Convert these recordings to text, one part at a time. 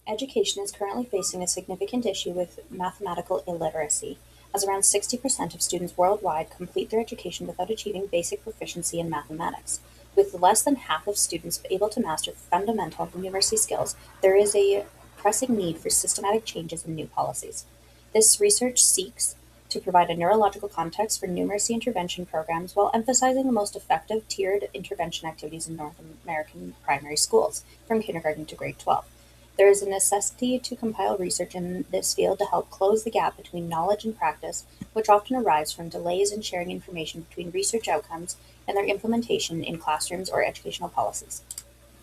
Education is currently facing a significant issue with mathematical illiteracy, as around 60% of students worldwide complete their education without achieving basic proficiency in mathematics. With less than half of students able to master fundamental numeracy skills, there is a pressing need for systematic changes and new policies. This research seeks to provide a neurological context for numeracy intervention programs while emphasizing the most effective tiered intervention activities in North American primary schools, from kindergarten to grade 12. There is a necessity to compile research in this field to help close the gap between knowledge and practice, which often arises from delays in sharing information between research outcomes and their implementation in classrooms or educational policies.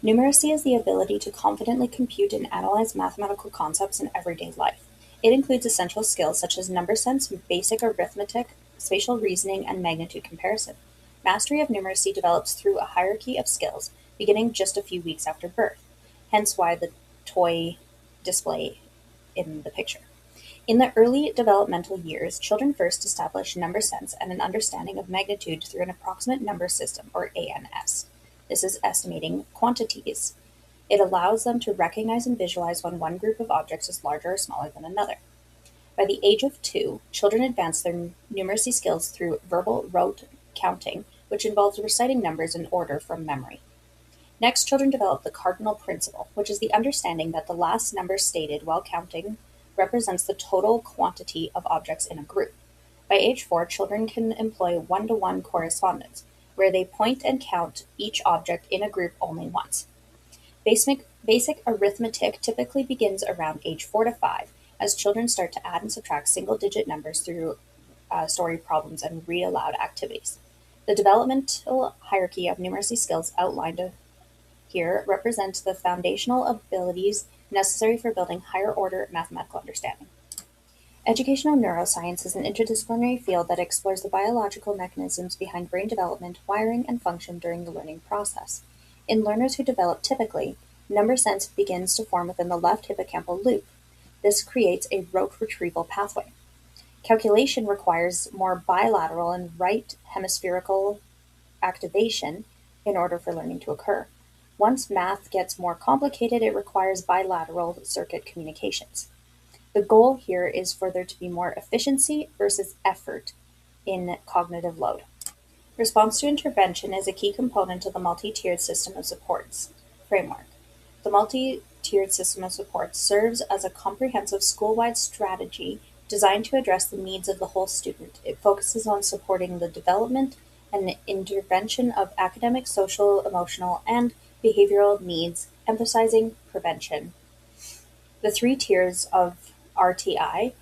Numeracy is the ability to confidently compute and analyze mathematical concepts in everyday life. It includes essential skills such as number sense, basic arithmetic, spatial reasoning, and magnitude comparison. Mastery of numeracy develops through a hierarchy of skills, beginning just a few weeks after birth, hence why the toy display in the picture. In the early developmental years, children first establish number sense and an understanding of magnitude through an approximate number system, or ANS. This is estimating quantities. It allows them to recognize and visualize when one group of objects is larger or smaller than another. By the age of 2, children advance their numeracy skills through verbal rote counting, which involves reciting numbers in order from memory. Next, children develop the cardinal principle, which is the understanding that the last number stated while counting represents the total quantity of objects in a group. By age 4, children can employ one-to-one correspondence, where they point and count each object in a group only once. Basic arithmetic typically begins around age 4 to 5, as children start to add and subtract single-digit numbers through story problems and read aloud activities. The developmental hierarchy of numeracy skills outlined here represents the foundational abilities necessary for building higher-order mathematical understanding. Educational neuroscience is an interdisciplinary field that explores the biological mechanisms behind brain development, wiring, and function during the learning process. In learners who develop typically, number sense begins to form within the left hippocampal loop. This creates a rote retrieval pathway. Calculation requires more bilateral and right hemispherical activation in order for learning to occur. Once math gets more complicated, it requires bilateral circuit communications. The goal here is for there to be more efficiency versus effort in cognitive load. Response to intervention is a key component of the multi-tiered system of supports framework. The multi-tiered system of supports serves as a comprehensive school-wide strategy designed to address the needs of the whole student. It focuses on supporting the development and intervention of academic, social, emotional, and behavioral needs, emphasizing prevention. The 3 tiers of RTI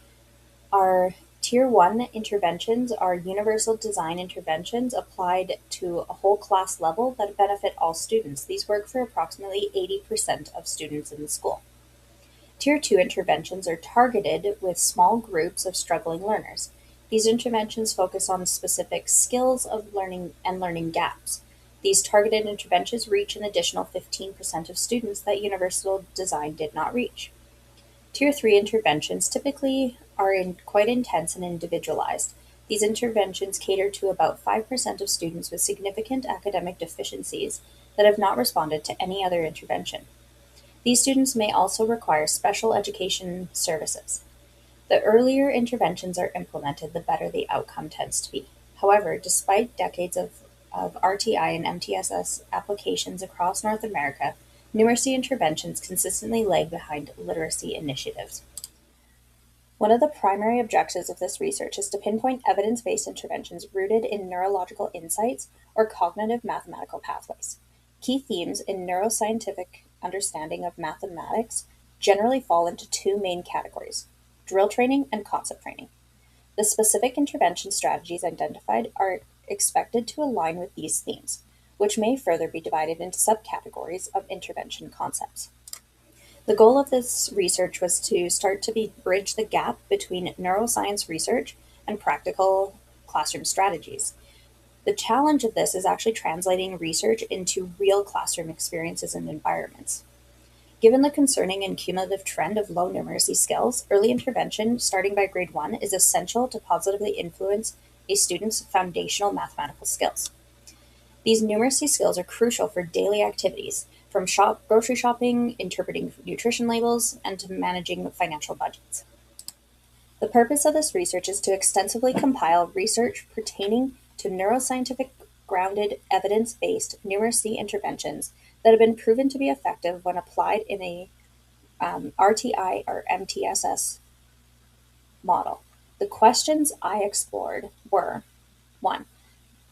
are Tier 1 interventions are universal design interventions applied to a whole class level that benefit all students. These work for approximately 80% of students in the school. Tier 2 interventions are targeted with small groups of struggling learners. These interventions focus on specific skills of learning and learning gaps. These targeted interventions reach an additional 15% of students that universal design did not reach. Tier 3 interventions typically are quite intense and individualized. These interventions cater to about 5% of students with significant academic deficiencies that have not responded to any other intervention. These students may also require special education services. The earlier interventions are implemented, the better the outcome tends to be. However, despite decades of RTI and MTSS applications across North America, numeracy interventions consistently lag behind literacy initiatives. One of the primary objectives of this research is to pinpoint evidence-based interventions rooted in neurological insights or cognitive mathematical pathways. Key themes in neuroscientific understanding of mathematics generally fall into 2 main categories: drill training and concept training. The specific intervention strategies identified are expected to align with these themes, which may further be divided into subcategories of intervention concepts. The goal of this research was to start to bridge the gap between neuroscience research and practical classroom strategies. The challenge of this is actually translating research into real classroom experiences and environments. Given the concerning and cumulative trend of low numeracy skills, early intervention, starting by grade 1, is essential to positively influence a student's foundational mathematical skills. These numeracy skills are crucial for daily activities, from grocery shopping, interpreting nutrition labels, and to managing financial budgets. The purpose of this research is to extensively compile research pertaining to neuroscientific grounded, evidence based numeracy interventions that have been proven to be effective when applied in a RTI or MTSS model. The questions I explored were: 1.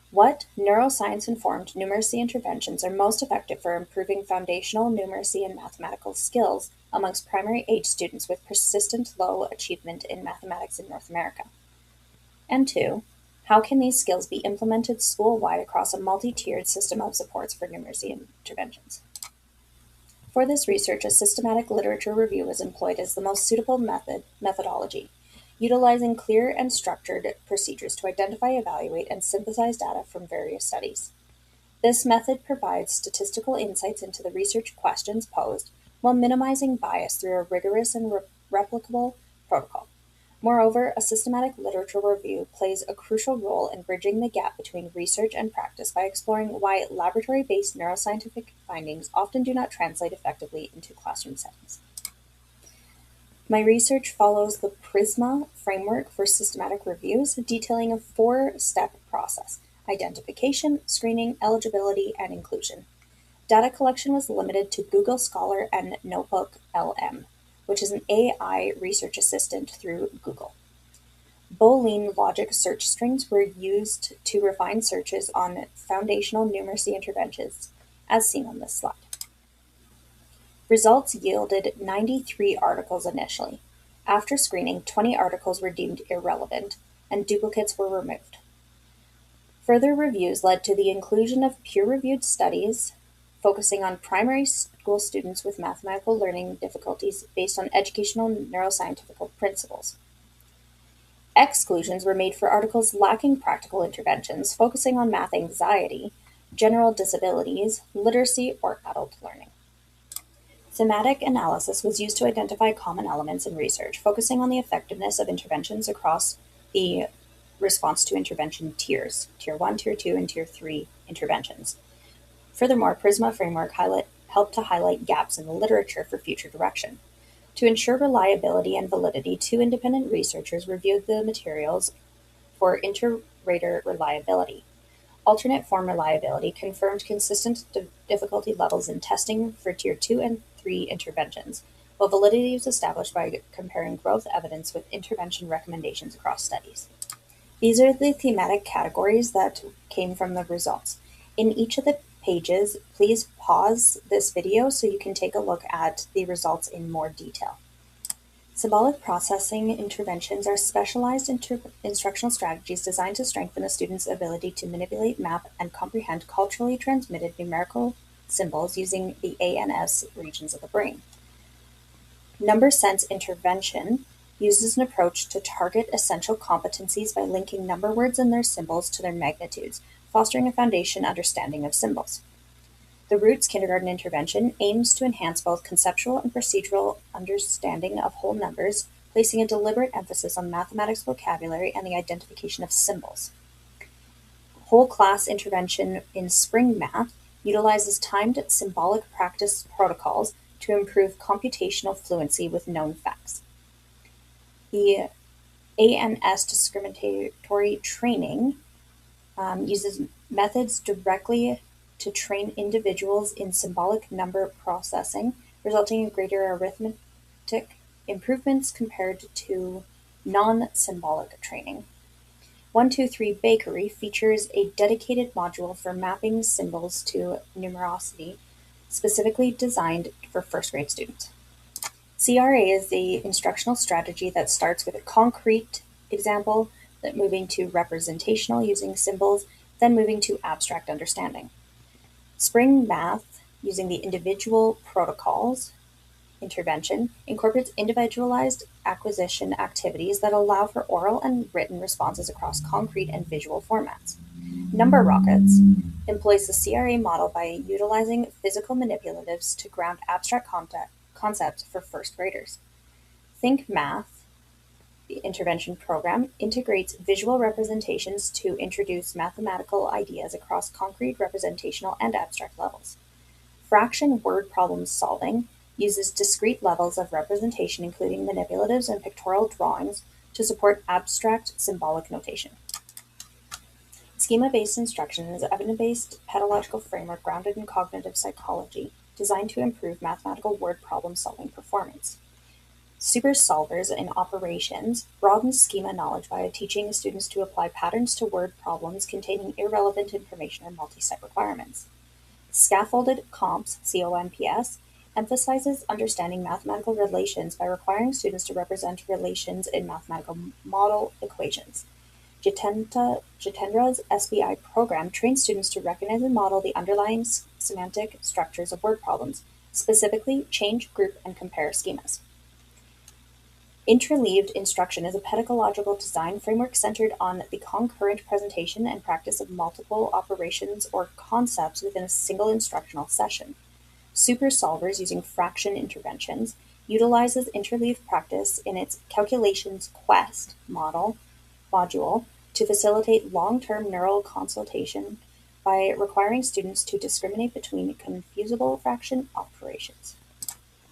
What neuroscience-informed numeracy interventions are most effective for improving foundational numeracy and mathematical skills amongst primary age students with persistent low achievement in mathematics in North America? And 2, how can these skills be implemented school-wide across a multi-tiered system of supports for numeracy interventions? For this research, a systematic literature review was employed as the most suitable methodology, utilizing clear and structured procedures to identify, evaluate, and synthesize data from various studies. This method provides statistical insights into the research questions posed while minimizing bias through a rigorous and replicable protocol. Moreover, a systematic literature review plays a crucial role in bridging the gap between research and practice by exploring why laboratory-based neuroscientific findings often do not translate effectively into classroom settings. My research follows the PRISMA framework for systematic reviews, detailing a 4-step process: identification, screening, eligibility, and inclusion. Data collection was limited to Google Scholar and Notebook LM, which is an AI research assistant through Google. Boolean logic search strings were used to refine searches on foundational numeracy interventions, as seen on this slide. Results yielded 93 articles initially. After screening, 20 articles were deemed irrelevant, and duplicates were removed. Further reviews led to the inclusion of peer-reviewed studies focusing on primary school students with mathematical learning difficulties based on educational neuroscientific principles. Exclusions were made for articles lacking practical interventions, focusing on math anxiety, general disabilities, literacy, or adult learning. Thematic analysis was used to identify common elements in research, focusing on the effectiveness of interventions across the response to intervention tiers, Tier 1, Tier 2, and Tier 3 interventions. Furthermore, PRISMA framework helped to highlight gaps in the literature for future direction. To ensure reliability and validity, 2 independent researchers reviewed the materials for inter-rater reliability. Alternate form reliability confirmed consistent difficulty levels in testing for Tier 2 and 3 interventions, while validity was established by comparing growth evidence with intervention recommendations across studies. These are the thematic categories that came from the results. In each of the pages, please pause this video so you can take a look at the results in more detail. Symbolic processing interventions are specialized instructional strategies designed to strengthen a student's ability to manipulate, map, and comprehend culturally transmitted numerical symbols using the ANS regions of the brain. Number sense intervention uses an approach to target essential competencies by linking number words and their symbols to their magnitudes, fostering a foundation understanding of symbols. The Roots Kindergarten intervention aims to enhance both conceptual and procedural understanding of whole numbers, placing a deliberate emphasis on mathematics vocabulary and the identification of symbols. Whole class intervention in Spring Math utilizes timed symbolic practice protocols to improve computational fluency with known facts. The ANS discriminatory training uses methods directly to train individuals in symbolic number processing, resulting in greater arithmetic improvements compared to non-symbolic training. 123 Bakery features a dedicated module for mapping symbols to numerosity, specifically designed for first grade students. CRA is the instructional strategy that starts with a concrete example, then moving to representational using symbols, then moving to abstract understanding. Spring Math, using the individual protocols intervention, incorporates individualized acquisition activities that allow for oral and written responses across concrete and visual formats. Number Rockets employs the CRA model by utilizing physical manipulatives to ground abstract concepts for first graders. Think Math The intervention program integrates visual representations to introduce mathematical ideas across concrete, representational, and abstract levels. Fraction word problem solving uses discrete levels of representation, including manipulatives and pictorial drawings, to support abstract symbolic notation. Schema-based instruction is an evidence-based pedagogical framework grounded in cognitive psychology, designed to improve mathematical word problem-solving performance. Super solvers in operations broadens schema knowledge by teaching students to apply patterns to word problems containing irrelevant information or multi-step requirements. Scaffolded comps, COMPS, emphasizes understanding mathematical relations by requiring students to represent relations in mathematical model equations. Jitendra's SBI program trains students to recognize and model the underlying semantic structures of word problems, specifically change, group, and compare schemas. Interleaved instruction is a pedagogical design framework centered on the concurrent presentation and practice of multiple operations or concepts within a single instructional session. Super solvers using fraction interventions utilizes interleaved practice in its calculations quest module to facilitate long-term neural consultation by requiring students to discriminate between confusable fraction operations.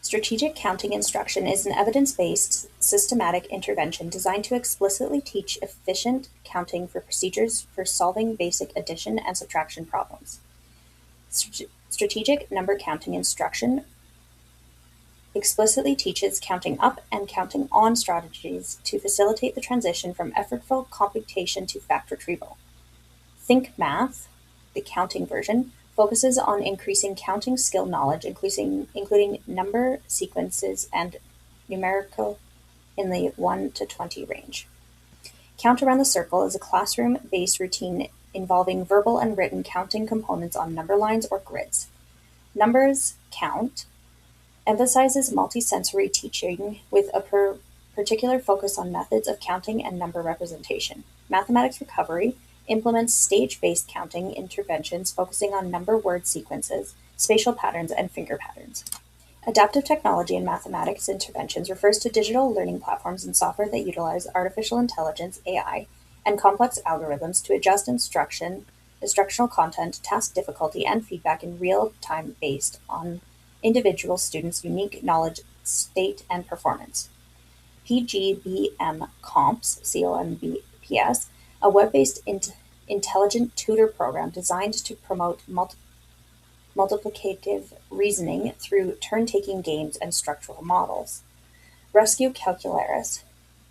Strategic counting instruction is an evidence-based, systematic intervention designed to explicitly teach efficient counting for procedures for solving basic addition and subtraction problems. Strategic number counting instruction explicitly teaches counting up and counting on strategies to facilitate the transition from effortful computation to fact retrieval. Think Math, the counting version, focuses on increasing counting skill knowledge, including number sequences and numerical in the 1 to 20 range. Count Around the Circle is a classroom-based routine involving verbal and written counting components on number lines or grids. Numbers Count emphasizes multisensory teaching with a particular focus on methods of counting and number representation. Mathematics Recovery implements stage-based counting interventions focusing on number word sequences, spatial patterns, and finger patterns. Adaptive technology in mathematics interventions refers to digital learning platforms and software that utilize artificial intelligence, AI, and complex algorithms to adjust instructional content, task difficulty, and feedback in real time based on individual students' unique knowledge, state, and performance. PGBM Comps, COMPS, a web-based intelligent tutor program designed to promote multiplicative reasoning through turn-taking games and structural models. Rescue Calcularis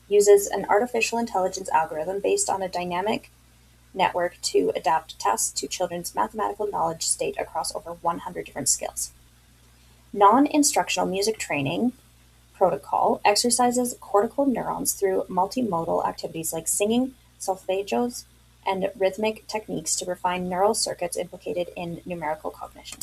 uses an artificial intelligence algorithm based on a dynamic network to adapt tasks to children's mathematical knowledge state across over 100 different skills. Non-instructional music training protocol exercises cortical neurons through multimodal activities like singing, solfeggios, and rhythmic techniques to refine neural circuits implicated in numerical cognition.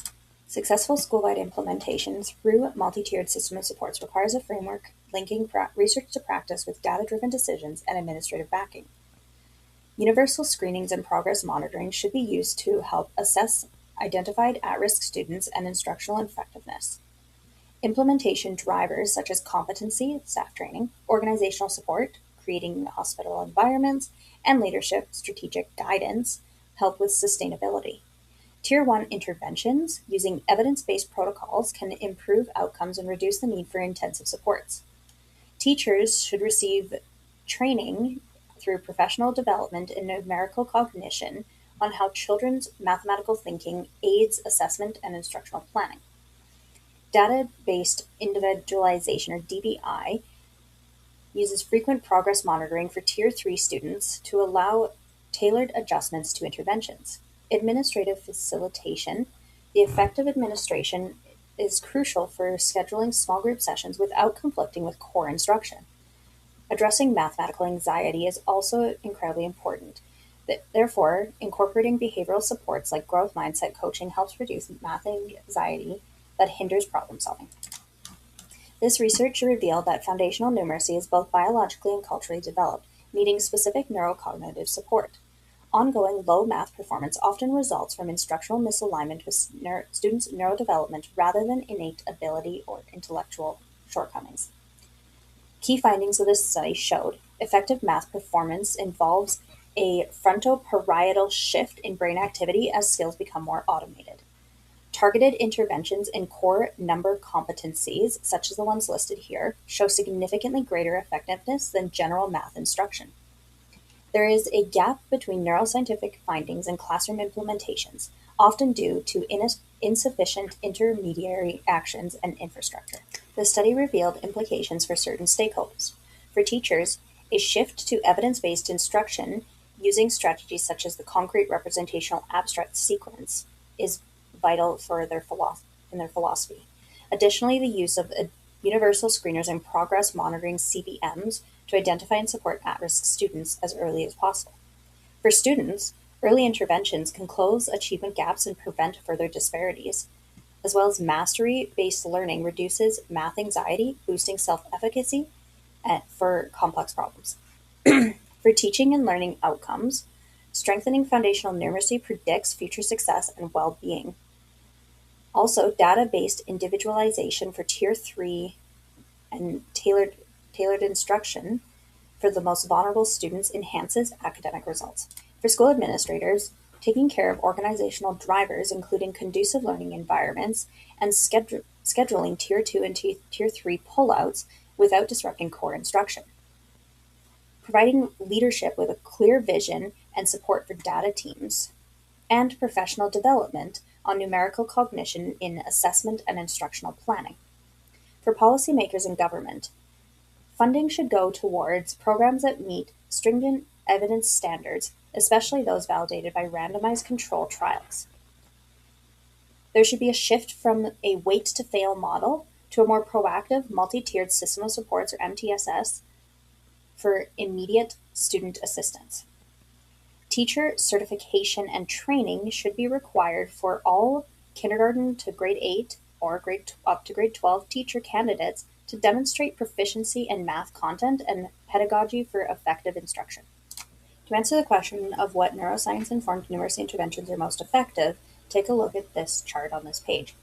Successful school-wide implementation through multi-tiered system of supports requires a framework linking research to practice with data-driven decisions and administrative backing. Universal screenings and progress monitoring should be used to help assess identified at-risk students and instructional effectiveness. Implementation drivers such as competency, staff training, organizational support, creating hospitable environments, and leadership strategic guidance help with sustainability. Tier 1 interventions using evidence-based protocols can improve outcomes and reduce the need for intensive supports. Teachers should receive training through professional development in numerical cognition on how children's mathematical thinking aids assessment and instructional planning. Data-based individualization, or DBI, uses frequent progress monitoring for Tier 3 students to allow tailored adjustments to interventions. Administrative facilitation. The effective administration is crucial for scheduling small group sessions without conflicting with core instruction. Addressing mathematical anxiety is also incredibly important. Therefore, incorporating behavioral supports like growth mindset coaching helps reduce math anxiety that hinders problem solving. This research revealed that foundational numeracy is both biologically and culturally developed, needing specific neurocognitive support. Ongoing low math performance often results from instructional misalignment with students' neurodevelopment rather than innate ability or intellectual shortcomings. Key findings of this study showed effective math performance involves a frontoparietal shift in brain activity as skills become more automated. Targeted interventions in core number competencies, such as the ones listed here, show significantly greater effectiveness than general math instruction. There is a gap between neuroscientific findings and classroom implementations, often due to insufficient intermediary actions and infrastructure. The study revealed implications for certain stakeholders. For teachers, a shift to evidence-based instruction using strategies such as the concrete representational abstract sequence is vital for their philosophy. Additionally, the use of universal screeners and progress monitoring (CBMs) to identify and support at-risk students as early as possible. For students, early interventions can close achievement gaps and prevent further disparities, as well as mastery-based learning reduces math anxiety, boosting self-efficacy for complex problems. For teaching and learning outcomes, strengthening foundational numeracy predicts future success and well-being. Also, data-based individualization for Tier 3 and tailored instruction for the most vulnerable students enhances academic results. For school administrators, taking care of organizational drivers, including conducive learning environments and scheduling Tier 2 and Tier 3 pullouts without disrupting core instruction. Providing leadership with a clear vision and support for data teams, and professional development on numerical cognition in assessment and instructional planning. For policymakers and government, funding should go towards programs that meet stringent evidence standards, especially those validated by randomized control trials. There should be a shift from a wait-to-fail model to a more proactive multi-tiered system of supports, or MTSS, for immediate student assistance. Teacher certification and training should be required for all kindergarten to grade 8 or up to grade 12 teacher candidates to demonstrate proficiency in math content and pedagogy for effective instruction. To answer the question of what neuroscience-informed numeracy interventions are most effective, take a look at this chart on this page.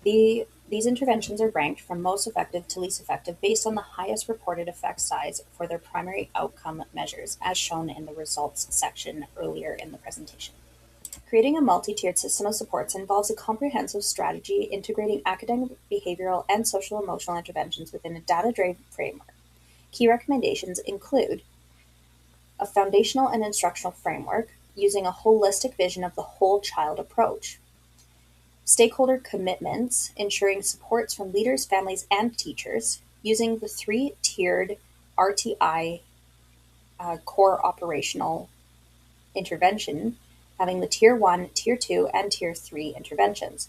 These interventions are ranked from most effective to least effective based on the highest reported effect size for their primary outcome measures, as shown in the results section earlier in the presentation. Creating a multi-tiered system of supports involves a comprehensive strategy integrating academic, behavioral, and social-emotional interventions within a data-driven framework. Key recommendations include a foundational and instructional framework using a holistic vision of the whole child approach. Stakeholder commitments, ensuring supports from leaders, families, and teachers, using the 3-tiered RTI core operational intervention, having the Tier 1, Tier 2, and Tier 3 interventions.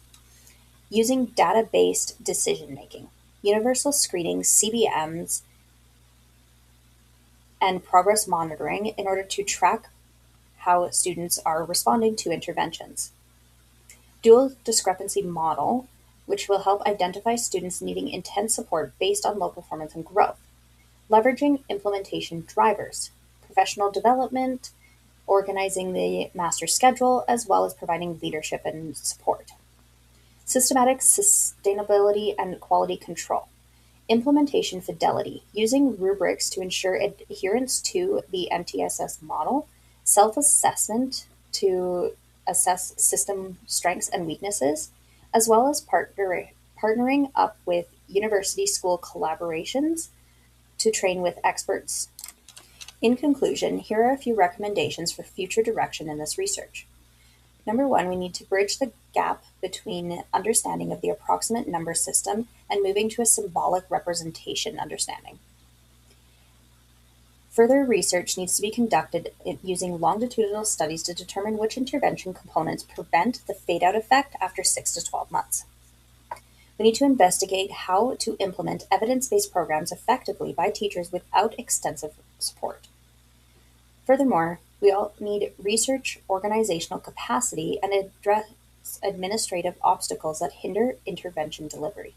Using data-based decision-making, universal screening, CBMs, and progress monitoring in order to track how students are responding to interventions. Dual discrepancy model, which will help identify students needing intense support based on low performance and growth. Leveraging implementation drivers, professional development, organizing the master schedule, as well as providing leadership and support. Systematic sustainability and quality control. Implementation fidelity, using rubrics to ensure adherence to the MTSS model, self-assessment to assess system strengths and weaknesses, as well as partnering up with university school collaborations to train with experts. In conclusion, here are a few recommendations for future direction in this research. Number 1, we need to bridge the gap between understanding of the approximate number system and moving to a symbolic representation understanding. Further research needs to be conducted using longitudinal studies to determine which intervention components prevent the fade-out effect after 6 to 12 months. We need to investigate how to implement evidence-based programs effectively by teachers without extensive support. Furthermore, we all need research organizational capacity and address administrative obstacles that hinder intervention delivery.